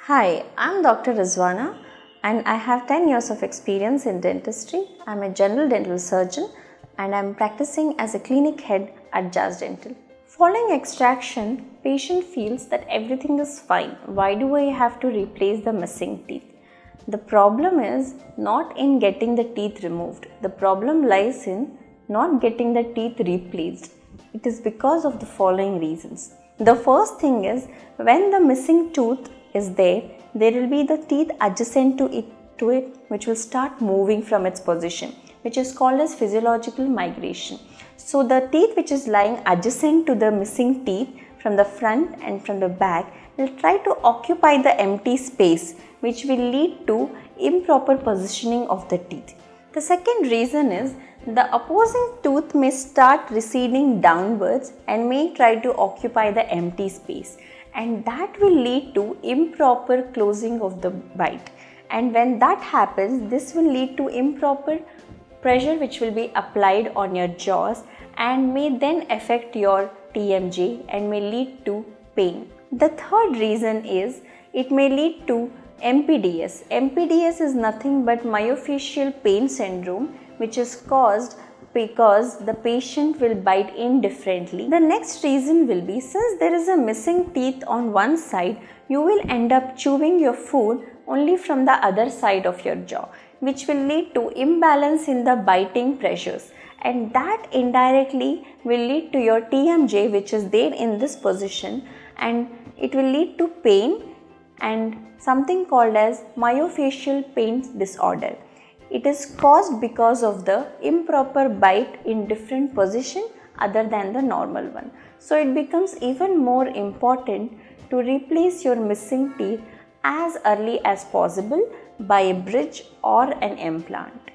Hi, I'm Dr. Rizwana and I have 10 years of experience in dentistry. I'm a general dental surgeon and I'm practicing as a clinic head at Jas Dental. Following extraction, patient feels that everything is fine. Why do I have to replace the missing teeth? The problem is not in getting the teeth removed. The problem lies in not getting the teeth replaced. It is because of the following reasons. The first thing is when the missing tooth is there will be the teeth adjacent to it which will start moving from its position, which is called as physiological migration. So the teeth which is lying adjacent to the missing teeth from the front and from the back will try to occupy the empty space, which will lead to improper positioning of the teeth. The second reason is the opposing tooth may start receding downwards and may try to occupy the empty space, and that will lead to improper closing of the bite. And when that happens, this will lead to improper pressure which will be applied on your jaws and may then affect your TMJ and may lead to pain. The third reason is it may lead to MPDS. MPDS is nothing but myofascial pain syndrome, which is caused because the patient will bite indifferently. The next reason will be, since there is a missing teeth on one side, you will end up chewing your food only from the other side of your jaw, which will lead to imbalance in the biting pressures, and that indirectly will lead to your TMJ, which is there in this position, and it will lead to pain and something called as myofascial pain disorder. It is caused because of the improper bite in different position other than the normal one. So it becomes even more important to replace your missing teeth as early as possible by a bridge or an implant.